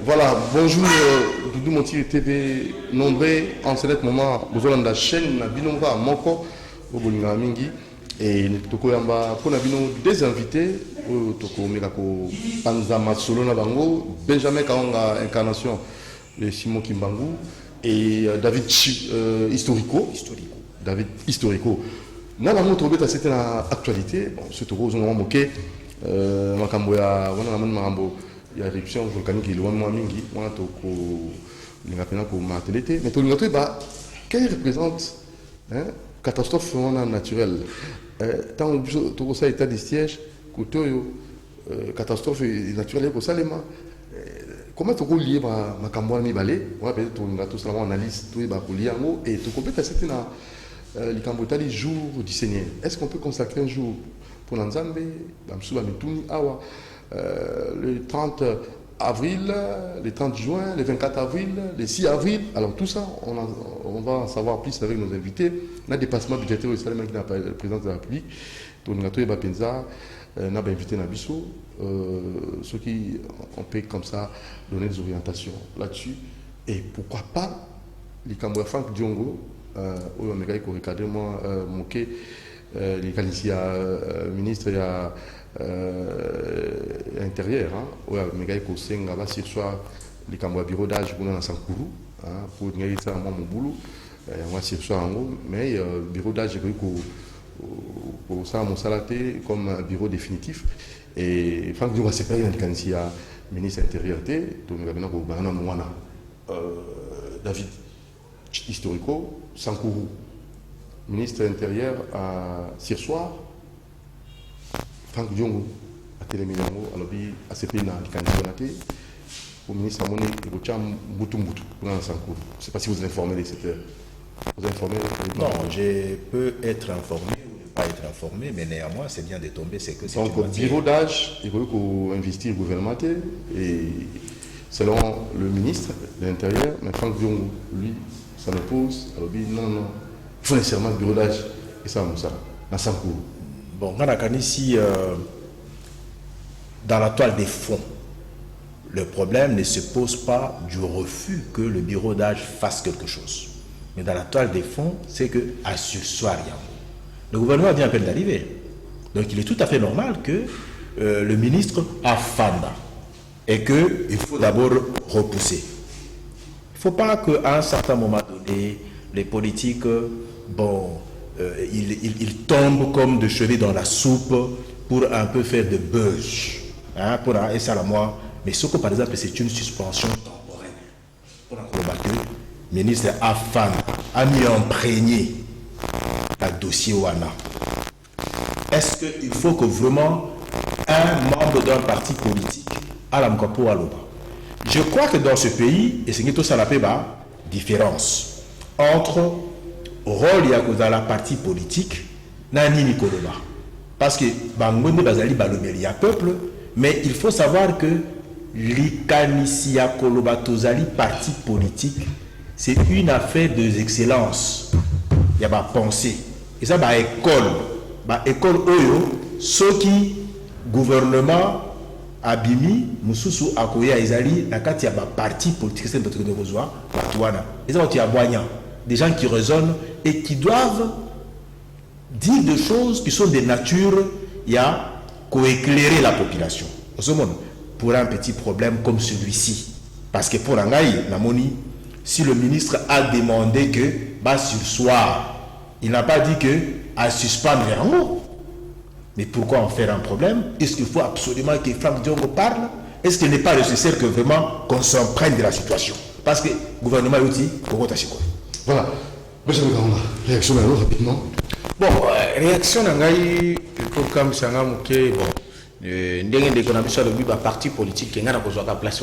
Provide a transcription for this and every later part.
Voilà, bonjour, Doudou Monti TV, nombreux en ce moment, vous avez la chaîne, Binonga Moko, au Bolinga Mingi, et Toko Yamba, pour des invités, Toko Megako, Panza Matsolo Nabango, Benjamin Kaonga Incarnation, de Simon Kimbangu, et David Historico. David Historico. Nous avons trouvé que c'était l'actualité, bon, surtout aux gens moqués, Makamboya, il y a l'éruption volcanique qui est loin de moi, moi, mais qu'elle représente catastrophe naturelle. Tant que ça état de siège, catastrophe naturelle, comment tu peux lier ma campagne balai, on va peut-être tout analyse, tout et tu peux c'était les Cambodgiens jour du Seigneur. Est-ce qu'on peut consacrer un jour pour l'Anzambe, le 30 avril, le 30 juin, le 24 avril, le 6 avril. Alors tout ça, on va en savoir plus avec nos invités. On a des passements budgétaires au Salem qui n'a pas le président de la République. Donc on a invité Nabiso, ceux qui on peut comme ça donner des orientations là-dessus. Et pourquoi pas les Cambodgiens Franck Diongo, où on a regardé moi moqué les ministre il y a intérieur, où on a sur soi les Cambodgiens bureau d'âge pour nous Sankourou, pour nous ça moi mon boulot, moi sur soi en haut, mais bureau d'âge pour ça mon salaté comme bureau définitif et Franck Diongo c'est pas un ministre intérieur donc nous avons David Historico Sankourou, ministre intérieur à Sirsoir, Franck Diongo à Télémilango, à l'objet à CP na Likanzonate, au ministre Amoni Bocham Boutumbutu pour Sankourou. Je ne sais pas si vous êtes informé de cette heure. Vous êtes informé? Non, je peux être informé ou ne pas être informé, mais néanmoins, c'est bien de tomber, c'est que c'est donc, au bureau d'âge, il faut investir le gouvernement et selon le ministre de l'Intérieur, mais Franck Diongo, lui, ça me pose, alors non, il faut nécessairement le bureau d'âge et ça, dans Sankourou. Bon, ici, dans la toile des fonds, le problème ne se pose pas du refus que le bureau d'âge fasse quelque chose. Mais dans la toile des fonds, c'est que à ce soir, le gouvernement vient à peine d'arriver. Donc il est tout à fait normal que le ministre affanda et qu'il faut d'abord repousser. Il ne faut pas qu'à un certain moment donné, les politiques, ils tombent comme de cheveux dans la soupe pour un peu faire de buzz. Et ça, moi, mais ce que par exemple, c'est une suspension temporaire. Pour le ministre Afan a mis imprégné le dossier Wana. Est-ce qu'il faut que vraiment un membre d'un parti politique à la Mkapo Aloba? Je crois que dans ce pays, et c'est tout ça la différence entre rôle dans la partie politique, Nani Nikoloba. Parce que Bangonde Bazali Balomeli, il y a peuple, mais il faut savoir que l'Ikanisia Koloba Tozali parti politique, c'est une affaire d'excellence. Il y a ma pensée. Et ça, école Oyo, ceux qui gouvernement Abimi, Moussousou Akoya Ezali, il y a ma parti politique, c'est notre besoin, et ça, il y a des gens qui raisonnent et qui doivent dire des choses qui sont de nature, il y a qu'éclairer la population. Pour un petit problème comme celui-ci, parce que pour Angaï, Namoni, si le ministre a demandé que, sur soir, il n'a pas dit que à suspendre les rangs. Mais pourquoi en faire un problème? Est-ce qu'il faut absolument que Franck Diongo parle? Est-ce qu'il n'est pas nécessaire que vraiment qu'on s'en prenne de la situation? Parce que le gouvernement est outil, pourquoi t'as quoi? Voilà. Réaction rapidement. Bon, réaction Nangaï, comme ça, bon. Le parti politique qui a besoin de place,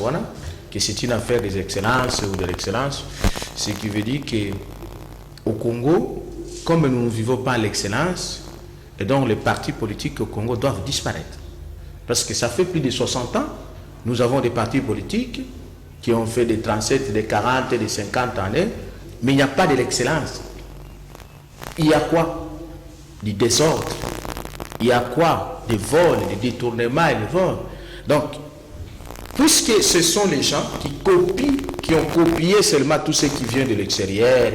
que c'est une affaire des excellences ou de l'excellence, ce qui veut dire qu'au Congo, comme nous ne vivons pas l'excellence, et donc les partis politiques au Congo doivent disparaître. Parce que ça fait plus de 60 ans, nous avons des partis politiques qui ont fait des 37, des 40, des 50 années, mais il n'y a pas de l'excellence. Il y a quoi? Du désordre. Il y a quoi? Des vols, des détournements et des vols. Donc, puisque ce sont les gens qui copient, qui ont copié seulement tout ce qui vient de l'extérieur,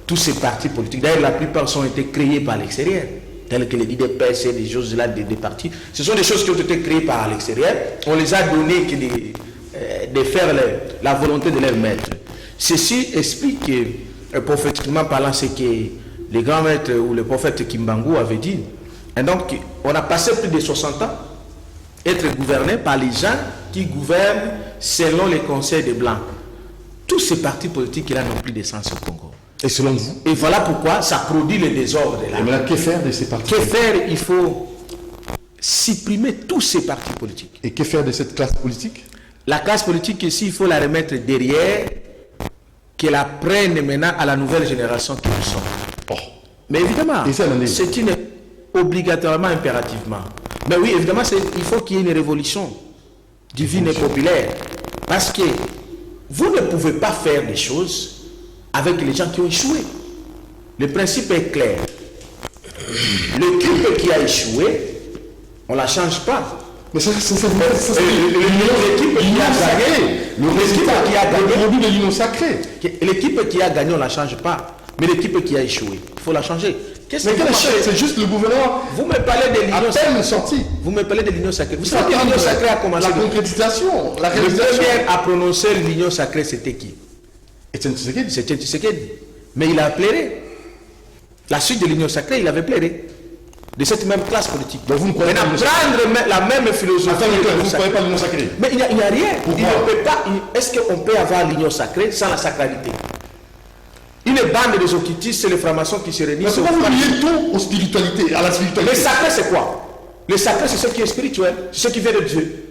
tous ces partis politiques, d'ailleurs la plupart ont été créés par l'extérieur, tels que les IDPS et des choses là des partis, ce sont des choses qui ont été créées par l'extérieur, on les a donné de faire la volonté de leur maître. Ceci explique prophétiquement parlant ce que les grands maîtres ou le prophète Kimbangu avait dit. Et donc, on a passé plus de 60 ans être gouverné par les gens qui gouvernent selon les conseils des Blancs. Tous ces partis politiques là n'ont plus de sens au Congo. Et selon vous? Et voilà pourquoi ça produit le désordre là. Et maintenant, que faire de ces partis? Que faire? Il faut supprimer tous ces partis politiques. Et que faire de cette classe politique? La classe politique ici, il faut la remettre derrière, qu'elle la prenne maintenant à la nouvelle génération qui nous sommes. Oh. Mais évidemment, c'est une obligatoirement, impérativement. Mais oui, évidemment, il faut qu'il y ait une révolution divine et populaire. Parce que vous ne pouvez pas faire des choses avec les gens qui ont échoué. Le principe est clair. L'équipe qui a échoué, on ne la change pas. Mais ça l'équipe qui a gagné, l'équipe qui a gagné, on ne la change pas. Mais l'équipe qui a échoué, il faut la changer. Mais quel échec? C'est juste le gouvernement. Vous me parlez de l'union sacrée. Vous me parlez de l'union sacrée. Vous savez que l'union sacrée a commencé. La concrétisation, la réalisation. Le premier à prononcer l'union sacrée, c'était qui? Etienne Tshisekedi. C'était Tshisekedi. Mais il a plairé. La suite de l'union sacrée, il avait plairé. De cette même classe politique. Donc vous ne croyez pas prendre la même philosophie. Vous ne croyez pas l'union sacrée? Mais il n'y a rien. Il ne peut pas. Est-ce qu'on peut avoir l'union sacrée sans la sacralité? Une bande des occultistes, c'est les francs-maçons qui se réunissent. Mais pourquoi vous liez tout aux spiritualités, à la spiritualité? Le sacré, c'est quoi? Le sacré, c'est ce qui est spirituel, c'est ce qui vient de Dieu.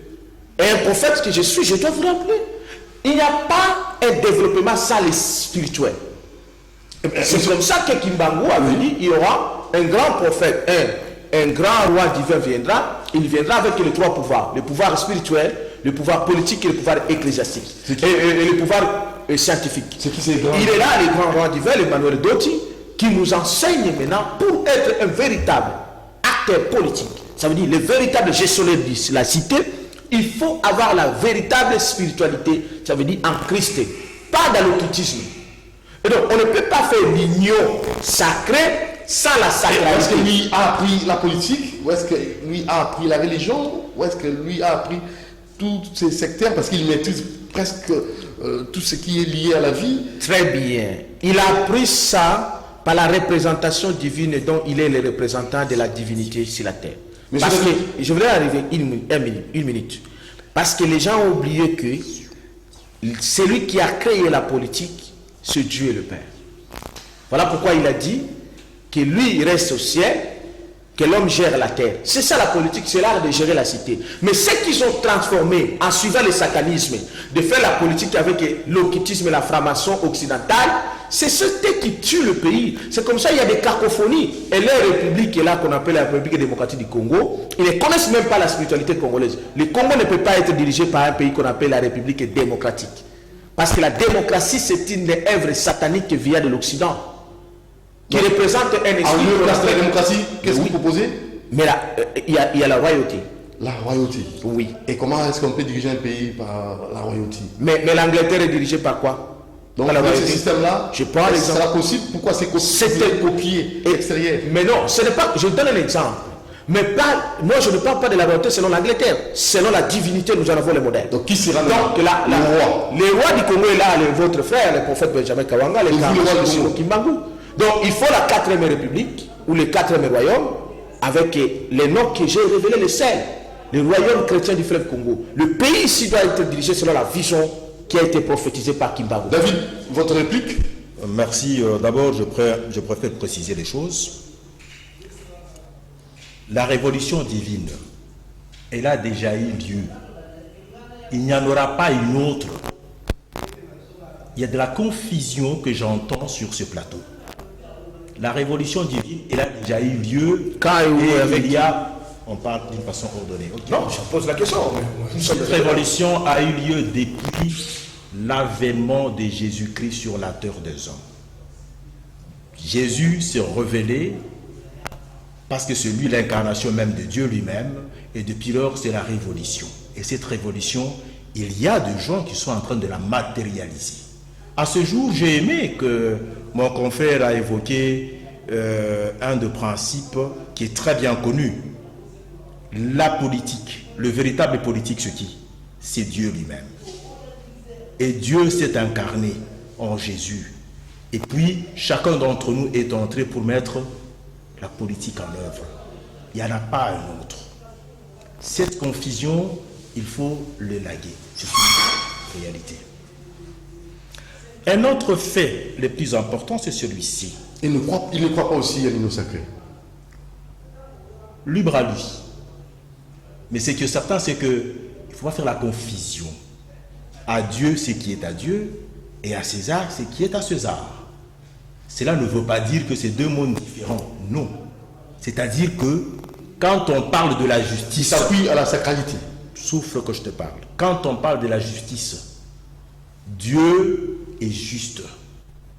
Et un prophète que je suis, je dois vous rappeler. Il n'y a pas un développement sans le spirituel. C'est comme ça que Kimbangu avait dit, il y aura un grand prophète, un grand roi divin viendra, il viendra avec les trois pouvoirs, le pouvoir spirituel, le pouvoir politique et le pouvoir ecclésiastique. Et le pouvoir scientifique. Il est là, le grand roi divin, Emmanuel Doti, qui nous enseigne maintenant pour être un véritable acteur politique. Ça veut dire le véritable gestionnaire de la cité, il faut avoir la véritable spiritualité, ça veut dire en Christ, pas dans l'occultisme. Et donc, on ne peut pas faire l'union sacrée sans la sacralité. Est-ce que lui a appris la politique? Ou est-ce que lui a appris la religion? Ou est-ce que lui a appris tous ces secteurs? Parce qu'il maîtrise presque tout ce qui est lié à la vie. Très bien. Il a appris ça par la représentation divine dont il est le représentant de la divinité sur la terre. Mais parce que, je voudrais arriver une minute. Parce que les gens ont oublié que celui qui a créé la politique, c'est Dieu et le Père. Voilà pourquoi il a dit que lui, il reste au ciel, que l'homme gère la terre. C'est ça la politique, c'est l'art de gérer la cité. Mais ceux qui sont transformés en suivant le satanisme, de faire la politique avec l'occultisme et la franc-maçon occidentale, c'est ceux qui tuent le pays. C'est comme ça, il y a des cacophonies. Et leur république est là, qu'on appelle la République démocratique du Congo, ils ne connaissent même pas la spiritualité congolaise. Le Congo ne peut pas être dirigé par un pays qu'on appelle la République démocratique. Parce que la démocratie, c'est une œuvre satanique qui vient de l'Occident, qui représente un esprit. En lieu de la démocratie, qu'est-ce que vous proposez? Mais là, il y a la royauté. La royauté? Oui. Et comment est-ce qu'on peut diriger un pays par la royauté? Mais l'Angleterre est dirigée par quoi? Donc, avec ce système-là, je prends l'exemple. C'est possible? Pourquoi c'est copié extérieur? Mais non, ce n'est pas. Je donne un exemple. Mais pas, moi, je ne parle pas de la royauté selon l'Angleterre. Selon la divinité, nous en avons le modèle. Donc, qui sera le roi? Le roi du Congo est là, votre frère, le prophète Benjamin Kawanga, le roi de Kimbangu. Donc, il faut la 4e république, ou le 4e royaume, avec les noms que j'ai révélés, les seuls. Le royaume chrétien du fleuve Congo. Le pays ici doit être dirigé selon la vision qui a été prophétisée par Kimbangu. David, votre réplique? Merci. D'abord, je préfère préciser les choses. La révolution divine, elle a déjà eu lieu. Il n'y en aura pas une autre. Il y a de la confusion que j'entends sur ce plateau. La révolution divine, elle a déjà eu lieu. On parle d'une façon ordonnée. Okay. Non, je pose la question. Cette révolution a eu lieu depuis l'avènement de Jésus-Christ sur la terre des hommes. Jésus s'est révélé parce que c'est lui l'incarnation même de Dieu lui-même, et depuis lors c'est la révolution. Et cette révolution, il y a des gens qui sont en train de la matérialiser. À ce jour, j'ai aimé que mon confrère a évoqué un des principes qui est très bien connu. La politique, le véritable politique, c'est qui? C'est Dieu lui-même. Et Dieu s'est incarné en Jésus. Et puis, chacun d'entre nous est entré pour mettre la politique en œuvre. Il n'y en a pas un autre. Cette confusion, il faut l'élaguer. C'est une réalité. Un autre fait le plus important, c'est celui-ci. Il ne croit pas aussi à l'union sacrée. Libre à lui. Mais ce qui est certain, c'est qu'il ne faut pas faire la confusion. À Dieu, ce qui est à Dieu, et à César, ce qui est à César. Cela ne veut pas dire que c'est deux mondes différents. Non. C'est-à-dire que quand on parle de la justice... Il s'appuie à la sacralité. Souffle que je te parle. Quand on parle de la justice, Dieu est juste.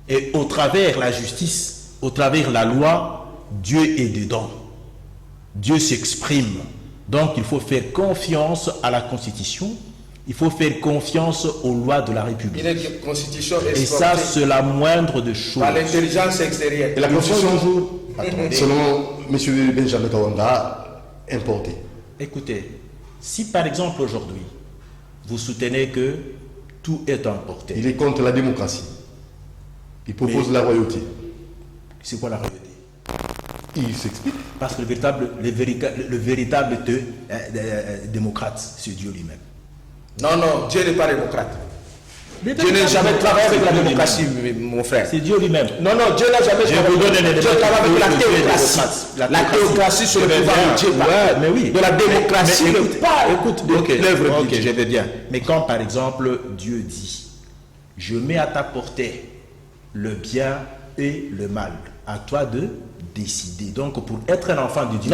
Et au travers la justice, au travers la loi, Dieu est dedans. Dieu s'exprime. Donc il faut faire confiance à la Constitution. Il faut faire confiance aux lois de la République. Une constitution et ça, c'est la moindre des choses. Par l'intelligence extérieure. Et la constitution, selon M. Benjamin Kawanda, importée. Écoutez, si par exemple aujourd'hui, vous soutenez que tout est importé. Il est contre la démocratie. Il propose la royauté. C'est quoi la royauté? Il s'explique. Parce que le véritable démocrate, c'est Dieu lui-même. Non, non, Dieu n'est pas démocrate. Dieu n'a jamais travaillé avec la démocratie, mon frère. C'est Dieu lui-même. Non, non, Dieu n'a jamais travaillé. Dieu travaille avec la théocratie. La théocratie sur le pouvoir de Dieu. Ouais, mais oui. De la démocratie, écoute, ok, je vais bien. Mais quand par exemple Dieu dit, je mets à ta portée le bien et le mal, à toi de décider. Donc pour être un enfant de Dieu,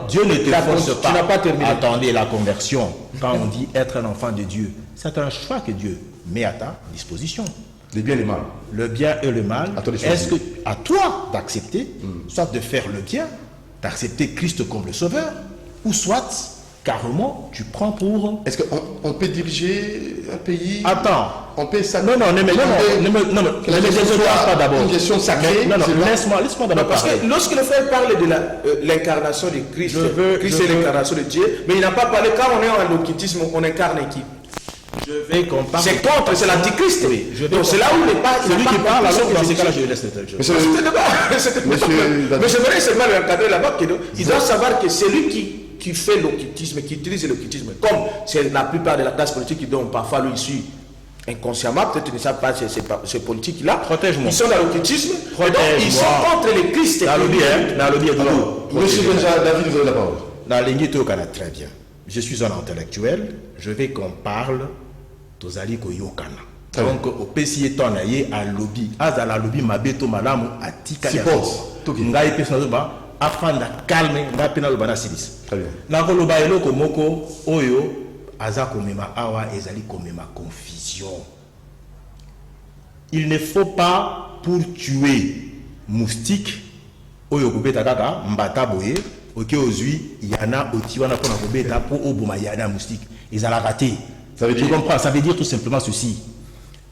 Dieu ne te force pas. Tu n'as pas terminé. Attendez la conversion. Quand on dit être un enfant de Dieu, c'est un choix que Dieu met à ta disposition. Le bien et le mal. Le bien et le mal. Est-ce que à toi d'accepter, soit de faire le bien, d'accepter Christ comme le Sauveur, ou soit carrément tu prends pour. Est-ce qu'on peut diriger un pays? Attends. On peut ça. Non, ne me pas d'abord. Une gestion sacrée. Non, laisse-moi d'abord parce parler. que lorsque le frère parle de l'incarnation de Christ, Christ est l'incarnation de Dieu, mais il n'a pas parlé, quand on est en occultisme, on incarne qui? Je vais qu'on parle. C'est contre, c'est l'antichrist. Oui, donc c'est là où il n'est pas. Celui qui parle, alors dans ces cas-là, je laisse le C'était débat. Mais j'aimerais seulement le encadrer là-bas. Il doit savoir que c'est lui qui fait l'occultisme, qui utilise l'occultisme. Comme c'est la plupart de la classe politique qui donne parfois lui ici inconsciemment, peut-être qu'ils ne savent pas ces politiques-là. Protège-moi. Ils sont dans l'occultisme. Ils sont contre les Christ. Monsieur Benjamin David, vous avez la parole. La ligne Tokana, très bien. Je suis un intellectuel. Je veux qu'on parle Tozali Koyokana. Donc, au PCA, on a un lobby. Azala lobby, Mabeto Malamu, Atika. Ngai Pesnazoba, afin de calmer, n'a pas le banasilis. Très bien. Nakoloba eloko moko, Oyo, Azako Mema Awa, Ezali Komema confusion. Il ne faut pas, pour tuer moustique, Oyo Kubeta Kaka, Mbata Boye, Ok, aujourd'hui, il y en a aussi, on a un pour Obama, il y en a un moustique. Ils ont raté. Ça veut dire... Tu comprends? Ça veut dire tout simplement ceci.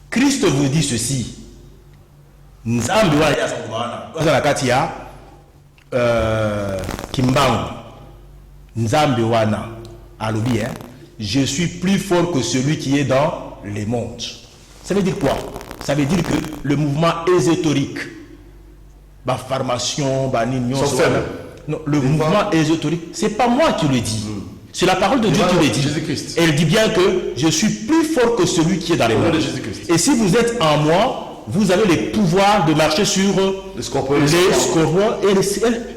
Christ vous dit ceci. Nzambe wa ya sabana. Oza katia Kimbangu. Nzambe wana alobi hein. Je suis plus fort que celui qui est dans les mondes. Ça veut dire quoi? Ça veut dire que le mouvement ésotérique, la formation, non, le mouvement ésotérique, c'est pas moi qui le dis. C'est la parole de Dieu qui le dit. Elle dit bien que je suis plus fort que celui qui est dans les mondes. Et si vous êtes en moi, vous avez les pouvoirs de marcher sur les scorpions et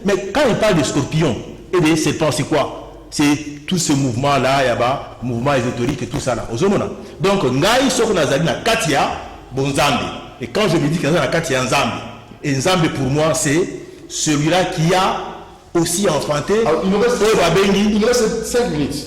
mais quand il parle de scorpions et des serpents, c'est quoi? C'est tout ce mouvement-là, il y a mouvement ésotérique et tout ça là. Donc, Ngai Sok Nazali na Katia, bon Nzambe. Et quand je me dis que na Katia Nzambe, et Nzambe pour moi, c'est celui-là qui a aussi enfanté. Il nous reste 5 minutes.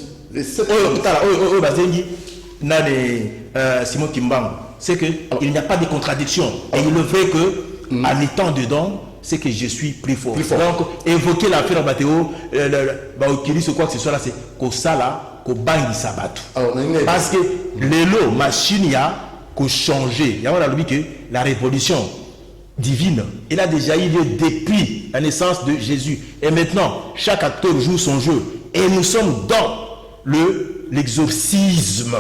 Simon Kimbangu. c'est qu'il n'y a pas de contradiction. Et il le fait que, en étant dedans, c'est que je suis plus fort. Donc, évoquer l'affaire Bateo, ou quoi que ce soit là, c'est que ça là, que bangi sabato. Parce que l'élo, machine, il y a que changer. Il y a que la révolution divine, elle a déjà eu lieu depuis la naissance de Jésus. Et maintenant, chaque acteur joue son jeu. Et nous sommes dans l'exorcisme.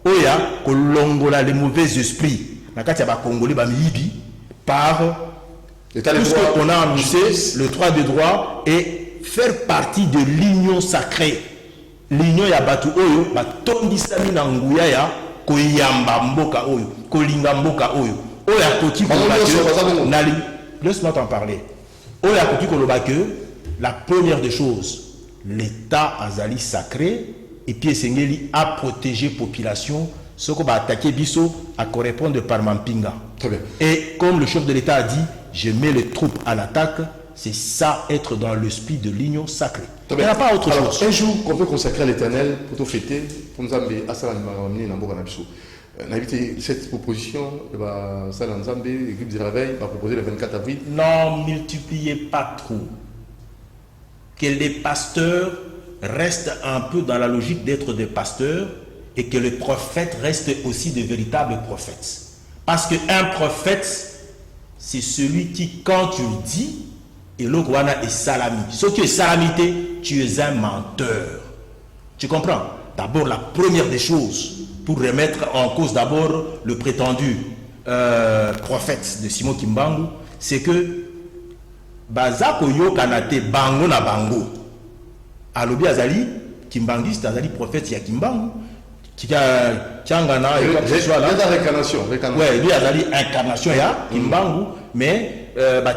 Oya, que l'ongola les mauvais esprits. Nakati ya Congolais bamiyibi par tout ce qu'on a annoncé, le droit de droit, et faire partie de l'union sacrée. L'union ya batu oyo, batondisami na nguya ya koyamba mboka oyo, kolinga mboka oyo. Oya koti nali. Laisse-moi t'en parler. Oya koti koloba que la première des choses, l'État azali sacré et puis Sengeli a protégé population. Ce qu'on va attaquer Bisso à correspondre par Mampinga. Très bien. Et comme le chef de l'État a dit, je mets les troupes à l'attaque, c'est ça être dans l'esprit de l'union sacrée. Il n'y a pas autre chose. Un jour qu'on peut consacrer à l'Éternel pour te fêter, pour nous amener à ça, on a évité cette proposition, l'équipe du Réveil va proposer le 24 avril. Non, multipliez pas trop. Que les pasteurs restent un peu dans la logique d'être des pasteurs et que les prophètes restent aussi de véritables prophètes. Parce qu'un prophète, c'est celui qui, quand tu le dis, et l'Ogwana est salami. Ce qui est salamité, tu es un menteur. Tu comprends? D'abord, la première des choses, pour remettre en cause d'abord le prétendu prophète de Simon Kimbangu, c'est que Bazako yo kanate bango na bango. Alobi azali Kimbangiste azali prophète ya Kimbangu. Qui a Tiangana et quoi que ce soit là. Réincarnation. Ouais, lui azali incarnation ya Kimbangu, mais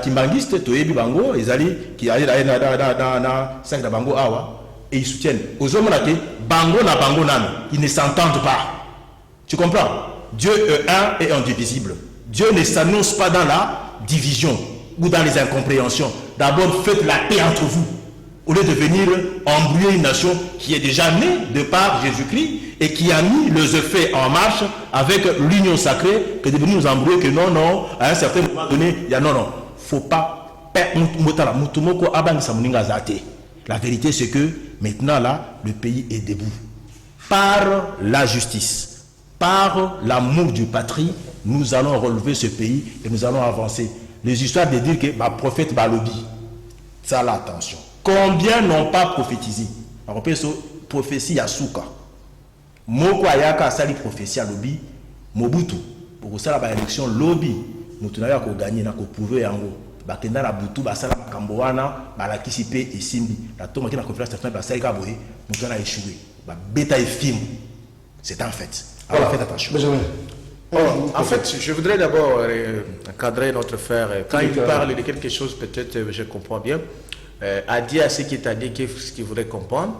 Kimbangiste toyebi bango ezali qui allait dans sac de bango awa et ils soutiennent. Aux hommes là que bango na bango nano, ils ne s'entendent pas. Tu comprends? Dieu est un et indivisible. Dieu ne s'annonce pas dans la division ou dans les incompréhensions. D'abord, faites la paix entre vous. Au lieu de venir embrouiller une nation qui est déjà née de par Jésus-Christ et qui a mis les effets en marche avec l'union sacrée, que de venir nous embrouiller que non, à un certain moment donné, il y a non. Faut pas. La vérité, c'est que maintenant, là, le pays est debout. Par la justice, par l'amour du patrie, nous allons relever ce pays et nous allons avancer. Les histoires de dire que ma prophète Balobi, ça là, attention. Combien n'ont pas prophétisé? On rappelle ça, prophétie Yasuka. Moko ayaka sali prophétie à lobby, Mobutu. Pour ça, la élection lobby, nous tenons à gagner, à prouver en gros. Bakenda la Butu, Basala Kamboana, Balakisipe et Simbi. La tombe qui a conférence, Basala Kaboé, nous allons échouer. Bêta et film. C'est un fait. Alors faites attention. En fait, je voudrais d'abord encadrer notre frère. Quand il parle de quelque chose, peut-être je comprends bien. À dire à ce qui est à dire, ce qu'il voudrait comprendre.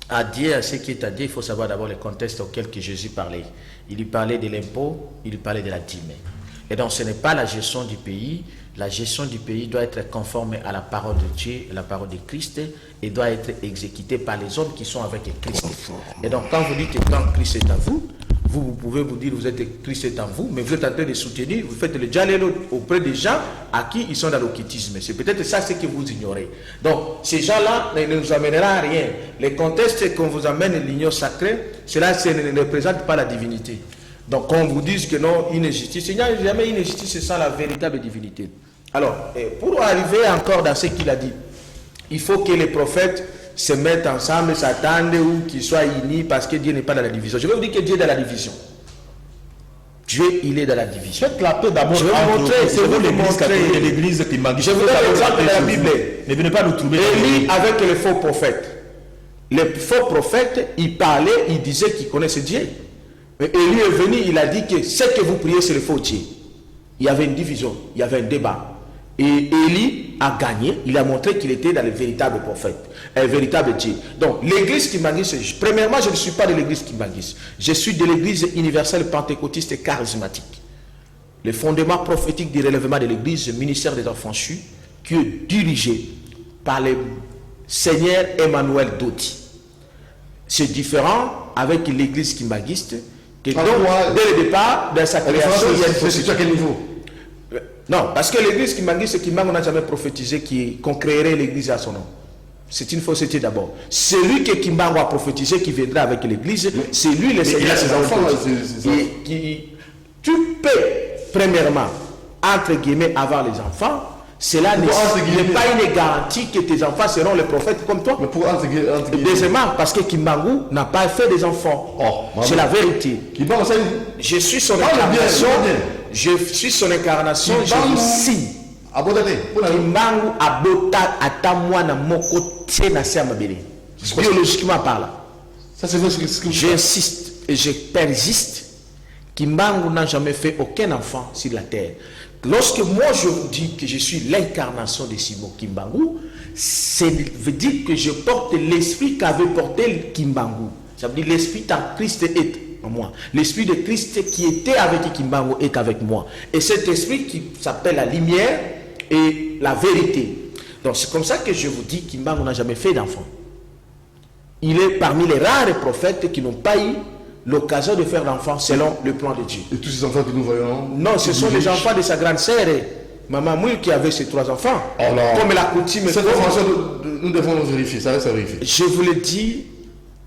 À dire à ce qui est à dire, il faut savoir d'abord le contexte auquel que Jésus parlait. Il lui parlait de l'impôt, il lui parlait de la dîme. Et donc ce n'est pas la gestion du pays. La gestion du pays doit être conforme à la parole de Dieu, à la parole de Christ, et doit être exécutée par les hommes qui sont avec Christ. Et donc quand vous dites que quand Christ est en vous, vous pouvez vous dire, vous êtes Christ est en vous, mais vous êtes en train de soutenir, vous faites le dialogue auprès des gens à qui ils sont dans l'occultisme. C'est peut-être ça ce que vous ignorez. Donc, ces gens-là ne nous amèneront à rien. Le contexte qu'on vous amène l'union sacrée, cela ne représente pas la divinité. Donc, qu'on vous dise que non, injustice, il n'y a jamais une injustice sans la véritable divinité. Alors, pour arriver encore dans ce qu'il a dit, il faut que les prophètes se mettent ensemble, s'attendent ou qu'ils soient unis parce que Dieu n'est pas dans la division. Je vais vous dire que Dieu est dans la division. Dieu, il est dans la division. Faites la paix d'abord. Je vais vous montrer, c'est vous l'église catholique et l'église qui m'a dit. Je vous donne l'exemple de la Bible. Ne venez pas nous trouver. Élie avec les faux prophètes. Les faux prophètes, ils parlaient, ils disaient qu'ils connaissaient Dieu. Mais Élie est venu, il a dit que ce que vous priez, c'est le faux Dieu. Il y avait une division, il y avait un débat. Et Élie a gagné, il a montré qu'il était dans le véritable prophète, un véritable Dieu. Donc, l'église Kimbangiste, premièrement, je ne suis pas de l'église Kimbangiste. Je suis de l'église universelle pentecôtiste et charismatique. Le fondement prophétique du relèvement de l'église, le ministère des enfants chus, qui est dirigé par le Seigneur Emmanuel Doti. C'est différent avec l'église Kimbangiste Que donc, dès le départ, dans sa création, il y a une prophétie. À quel niveau? Non, parce que l'église Kimbangu, c'est Kimbangu n'a jamais prophétisé qu'on créerait l'église à son nom. C'est une fausseté d'abord. Celui que Kimbangu a prophétisé qui viendra avec l'église, c'est lui le Seigneur. Il a ses enfants. Tu peux, premièrement, entre guillemets, avoir les enfants. Cela n'est pas une garantie que tes enfants seront les prophètes comme toi. Mais pour entre guillemets. Deuxièmement, parce que Kimbangu n'a pas fait des enfants. C'est la vérité. Je suis son incarnation. Je suis son incarnation. Je vous signe. Kimbangu abota atamwana moko tena siama bene. Biologiquement parlant. Ça c'est vrai ce que j'insiste et je persiste. Kimbangu n'a jamais fait aucun enfant sur la terre. Lorsque moi je vous dis que je suis l'incarnation de Simon Kimbangu, ça veut dire que je porte l'esprit qu'avait porté Kimbangu. Ça veut dire l'esprit en Christ est en moi. L'esprit de Christ qui était avec Kimbangu est avec moi. Et cet esprit qui s'appelle la lumière et la vérité. Donc c'est comme ça que je vous dis Kimbangu n'a jamais fait d'enfant. Il est parmi les rares prophètes qui n'ont pas eu l'occasion de faire d'enfants selon le plan de Dieu. Et tous ces enfants que nous voyons? Non, ce sont les enfants de sa grande sœur, Maman Mouille, qui avait ses 3 enfants. Comme la coutume. Cette information, nous devons nous vérifier, ça reste à vérifier. Je vous le dis,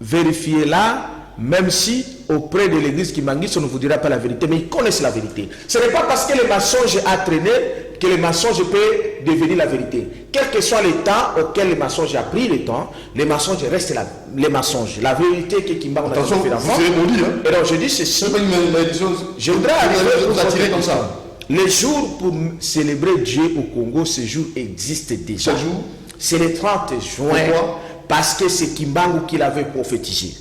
vérifiez-la, même si auprès de l'église Kimbangu, on ne vous dira pas la vérité, mais ils connaissent la vérité. Ce n'est pas parce que le mensonge a traîné que le mensonge peut devenir la vérité. Quel que soit le temps auquel le mensonge a pris le temps, les mensonges restent les mensonges. La vérité que Kimbangu a fait d'enfant. Et donc je dis ceci. Je voudrais arriver comme ça. Les jours pour célébrer Dieu au Congo, ce jour existe déjà. Ce jour? C'est le 30 juin. Pourquoi? Parce que c'est Kimbangu qui l'avait prophétisé.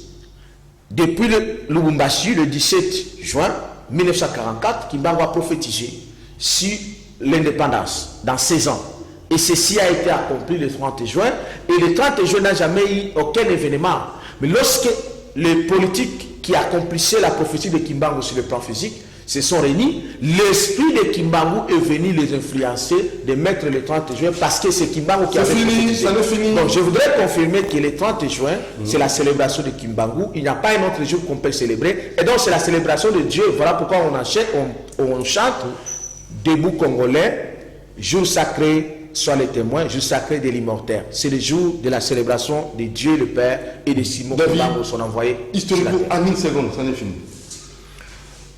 Depuis le Lubumbashi, le 17 juin 1944, Kimbangu a prophétisé sur l'indépendance dans 16 ans. Et ceci a été accompli le 30 juin. Et le 30 juin n'a jamais eu aucun événement. Mais lorsque les politiques qui accomplissaient la prophétie de Kimbangu sur le plan physique se sont réunis, l'esprit de Kimbangu est venu les influencer de mettre le 30 juin parce que c'est Kimbangu qui avait prophétisé. Donc je voudrais confirmer que le 30 juin, c'est la célébration de Kimbangu. Il n'y a pas un autre jour qu'on peut célébrer. Et donc c'est la célébration de Dieu. Voilà pourquoi on chante Debout Congolais, jour sacré, soient les témoins, jour sacré de l'immortel. C'est le jour de la célébration de Dieu le Père et de Simon Kimbangu, son envoyé. Historiquement, en 1 seconde, ça n'est fini.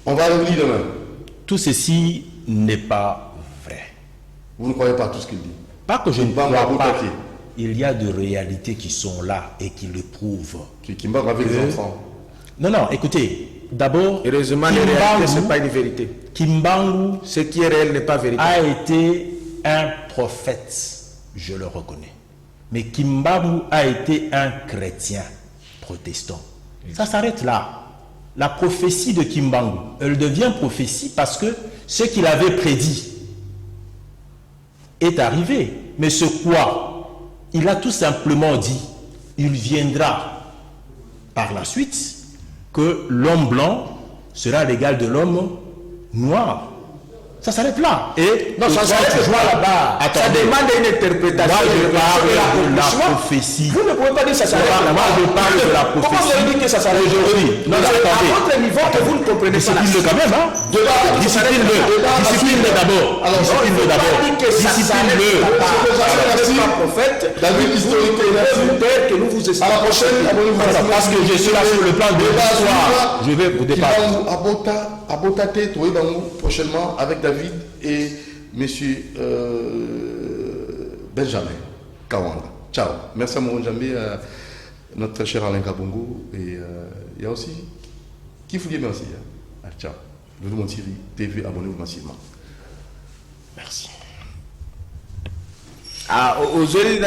On va le lire demain. Tout ceci n'est pas vrai. Vous ne croyez pas tout ce qu'il dit? Pas que je ne crois pas. Il y a de réalités qui sont là et qui le prouvent. Kimbangu avec les enfants. Non, non, écoutez. D'abord, heureusement, les réalités, ce n'est pas une vérité. Kimbangu, ce qui est réel n'est pas vérité. A été un prophète, je le reconnais. Mais Kimbangu a été un chrétien protestant. Ça s'arrête là. La prophétie de Kimbangu, elle devient prophétie parce que ce qu'il avait prédit est arrivé. Mais ce quoi? Il a tout simplement dit, il viendra par la suite que l'homme blanc sera l'égal de l'homme noir. Ça s'arrête là. Et non, ça s'arrête là-bas. Ça demande une interprétation. Moi, je parle de la prophétie. Vous ne pouvez pas dire que ça s'arrête là-bas. Moi, je parle de la prophétie. Comment vous avez dit que ça s'arrête aujourd'hui? Non, c'est à votre niveau que vous ne comprenez pas. Discipline-le quand même, hein. Discipline-le d'abord. Discipline-le d'abord. Discipline-le. David, historique, que nous vous expliquons. À la prochaine, parce que je suis là sur le plan de l'histoire. Je vais vous dépasser. Abotate, prochainement avec David et monsieur Benjamin Kawanga. Ciao. Merci à mon Jambi, à notre très cher Alain Kabongo. Et il y a aussi qui vous dit merci. Ciao. Je vous montre TV, abonnez-vous massivement. Merci. Aujourd'hui,